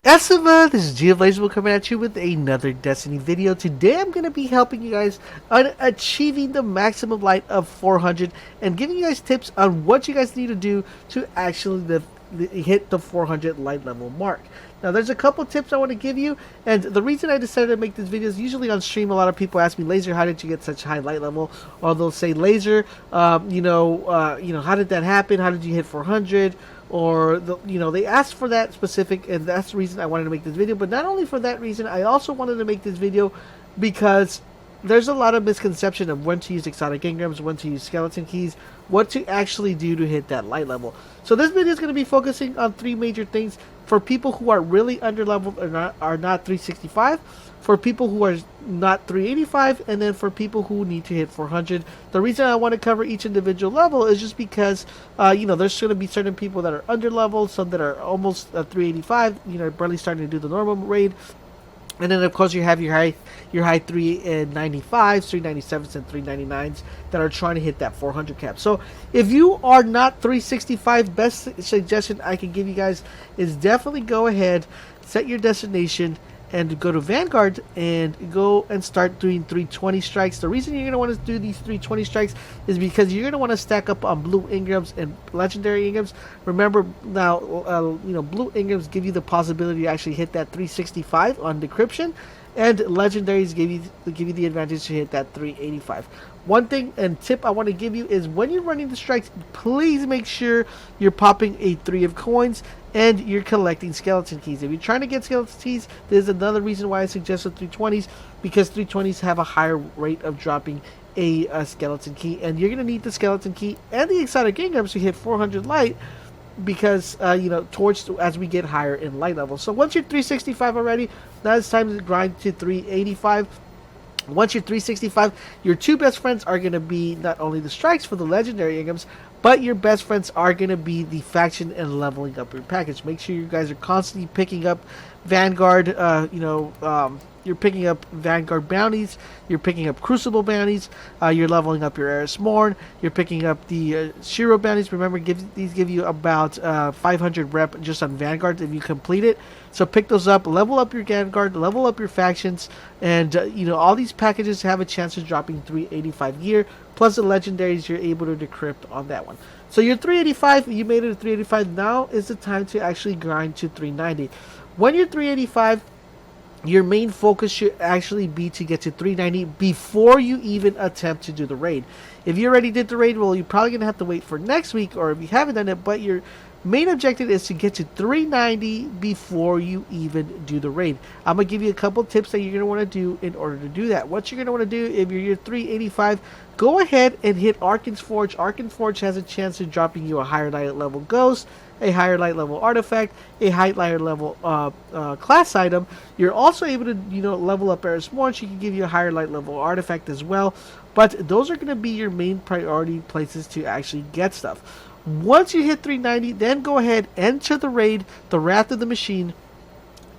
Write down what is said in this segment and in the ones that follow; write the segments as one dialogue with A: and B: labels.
A: Esima, this is LaserBolt coming at you with another Destiny video. Today I'm going to be helping you guys on achieving the maximum light of 400 and giving you guys tips on what you guys need to do to actually hit the 400 light level mark. Now there's a couple tips I want to give you, and the reason I decided to make this video is usually on stream a lot of people ask me, Laser, how did you get such high light level? Or they'll say, Laser, how did that happen? How did you hit 400? Or they asked for that specific, and that's the reason I wanted to make this video. But not only for that reason, I also wanted to make this video because there's a lot of misconception of when to use exotic engrams, when to use skeleton keys, what to actually do to hit that light level. So this video is going to be focusing on three major things for people who are really underleveled or are not 365, for people who are not 385, and then for people who need to hit 400. The reason I want to cover each individual level is just because there's going to be certain people that are underleveled, some that are almost 385, barely starting to do the normal raid. And then of course you have your high 395s, 397s, and 399s that are trying to hit that 400 cap. So if you are not 365, best suggestion I can give you guys is definitely go ahead, set your destination, and go to Vanguard and go and start doing 320 strikes. The reason you're going to want to do these 320 strikes is because you're going to want to stack up on blue engrams and legendary engrams. Remember now, blue engrams give you the possibility to actually hit that 365 on decryption, and legendaries give you the advantage to hit that 385. One thing and tip I want to give you is when you're running the strikes, please make sure you're popping a 3 of coins and you're collecting skeleton keys. If you're trying to get skeleton keys, there's another reason why I suggested 320s, because 320s have a higher rate of dropping a skeleton key, and you're going to need the skeleton key and the exotic engrams to hit 400 light, because towards as we get higher in light level. So once you're 365 already, now it's time to grind to 385. Once you're 365, your two best friends are going to be not only the strikes for the legendary engrams, but your best friends are going to be the faction and leveling up your package. Make sure you guys are constantly picking up Vanguard, you're picking up Vanguard bounties, you're picking up Crucible bounties, you're leveling up your Eris Morn, you're picking up the Shiro bounties. Remember, these give you about 500 rep just on Vanguard if you complete it. So pick those up, level up your Vanguard, level up your factions, and all these packages have a chance of dropping 385 gear, plus the legendaries you're able to decrypt on that one. So you're 385, you made it to 385, now is the time to actually grind to 390. When you're 385, your main focus should actually be to get to 390 before you even attempt to do the raid. If you already did the raid, well, you're probably going to have to wait for next week, or if you haven't done it, but your main objective is to get to 390 before you even do the raid. I'm going to give you a couple tips that you're going to want to do in order to do that. What you're going to want to do if you're 385, go ahead and hit Arcane Forge. Arcane Forge has a chance of dropping you a higher light level ghost, a higher light level artifact, a high light level class item. You're also able to level up Eris Morn. She can give you a higher light level artifact as well. But those are going to be your main priority places to actually get stuff. Once you hit 390, then go ahead, enter the raid, the Wrath of the Machine,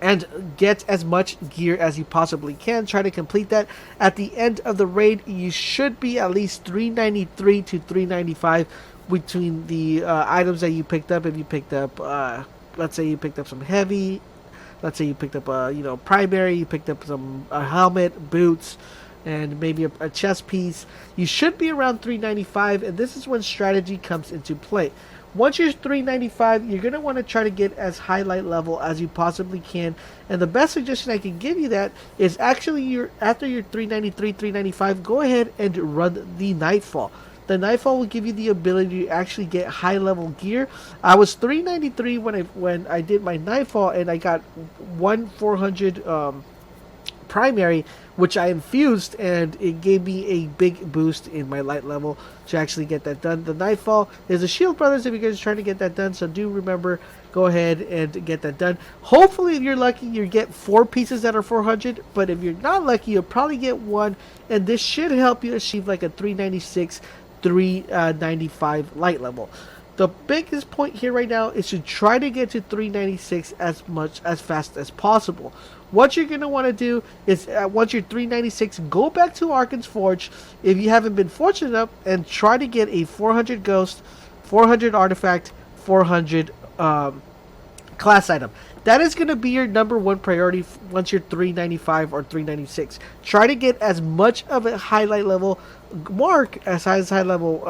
A: and get as much gear as you possibly can. Try to complete that. At the end of the raid, you should be at least 393 to 395 between the items that you picked up. If you picked up, let's say you picked up some heavy, let's say you picked up a primary, you picked up a helmet, boots, and maybe a chest piece, you should be around 395, and this is when strategy comes into play. Once you're 395, you're going to want to try to get as high light level as you possibly can, and the best suggestion I can give you that is actually after you're 393, 395, go ahead and run the Nightfall. The Nightfall will give you the ability to actually get high level gear. I was 393 when I did my Nightfall, and I got 400 primary, which I infused, and it gave me a big boost in my light level to actually get that done. The Nightfall is a Shield Brothers if you guys are trying to get that done, so do remember, go ahead and get that done. Hopefully, if you're lucky, you get 4 pieces that are 400, but if you're not lucky, you'll probably get 1, and this should help you achieve like a 396, 395 light level. The biggest point here right now is to try to get to 396 as fast as possible. What you're going to want to do is, once you're 396, go back to Arcane Forge if you haven't been fortunate enough, and try to get a 400 Ghost, 400 Artifact, 400 class item. That is going to be your number one priority once you're 395 or 396. Try to get as much of a highlight level mark, as high level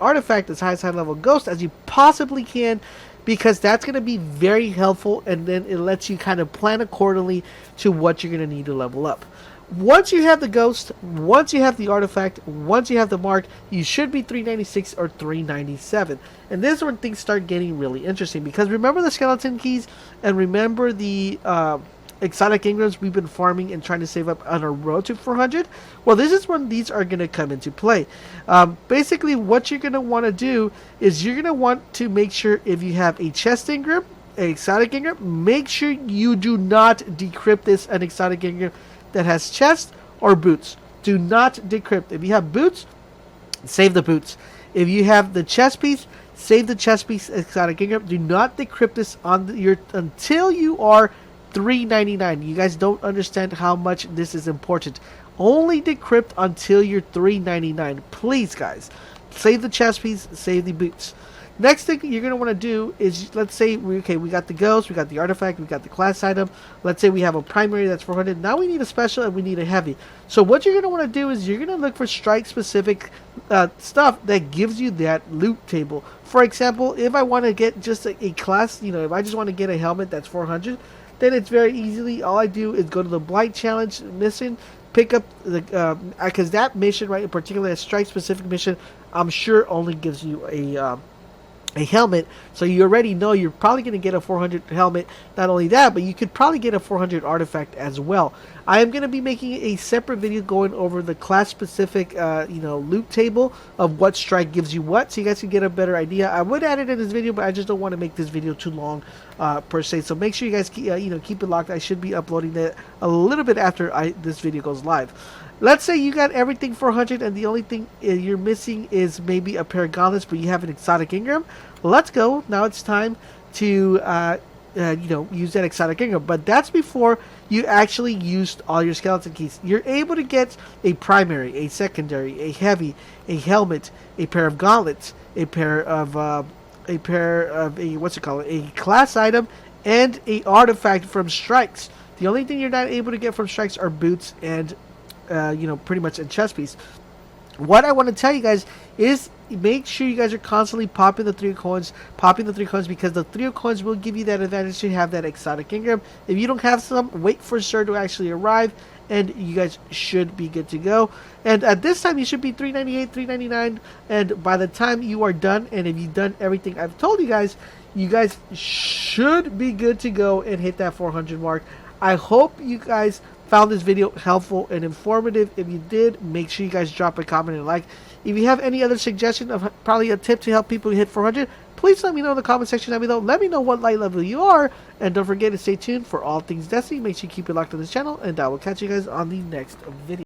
A: artifact, as high level ghost as you possibly can, because that's going to be very helpful, and then it lets you kind of plan accordingly to what you're going to need to level up. Once you have the ghost, once you have the artifact, once you have the mark, you should be 396 or 397. And this is when things start getting really interesting, because remember the skeleton keys and remember the exotic engrams we've been farming and trying to save up on our road to 400? Well, this is when these are going to come into play. Basically, what you're going to want to do is you're going to want to make sure if you have a chest engram, an exotic engram, make sure you do not decrypt this an exotic engram that has chest or boots. Do not decrypt. If you have boots, save the boots. If you have the chest piece, save the chest piece exotic engram. Do not decrypt this on your until you are 399. You guys don't understand how much this is important. Only decrypt until you're 399. Please, guys, save the chest piece, save the boots. Next thing you're going to want to do is, let's say, we got the ghost, we got the artifact, we got the class item. Let's say we have a primary that's 400. Now we need a special and we need a heavy. So what you're going to want to do is you're going to look for strike-specific stuff that gives you that loot table. For example, if I want to get just a class, if I just want to get a helmet that's 400, then it's very easily, all I do is go to the Blight Challenge mission, pick up the, because that mission, right, in particular, a strike-specific mission, I'm sure only gives you a helmet, so you already know you're probably going to get a 400 helmet. Not only that, but you could probably get a 400 artifact as well. I am going to be making a separate video going over the class specific loot table of what strike gives you what, so you guys can get a better idea. I would add it in this video, but I just don't want to make this video too long per se, so make sure you guys keep it locked. I should be uploading that a little bit after this video goes live. Let's say you got everything 400 and the only thing you're missing is maybe a pair of gauntlets, but you have an exotic engram. Let's go. Now it's time to use that exotic engram. But that's before you actually used all your skeleton keys. You're able to get a primary, a secondary, a heavy, a helmet, a pair of gauntlets, a pair of a class item, and a artifact from strikes. The only thing you're not able to get from strikes are boots and pretty much a chest piece. What I want to tell you guys is make sure you guys are constantly popping the 3 coins, because the 3 coins will give you that advantage to have that exotic engram. If you don't have some, wait for Sir to actually arrive, and you guys should be good to go. And at this time, you should be 398, 399, and by the time you are done, and if you've done everything I've told you guys should be good to go and hit that 400 mark. I hope you guys found this video helpful and informative. If you did, make sure you guys drop a comment and a like. If you have any other suggestion of probably a tip to help people hit 400, please let me know in the comment section down below. Let me know what light level you are, and don't forget to stay tuned for all things Destiny. Make sure you keep it locked on this channel, and I will catch you guys on the next video.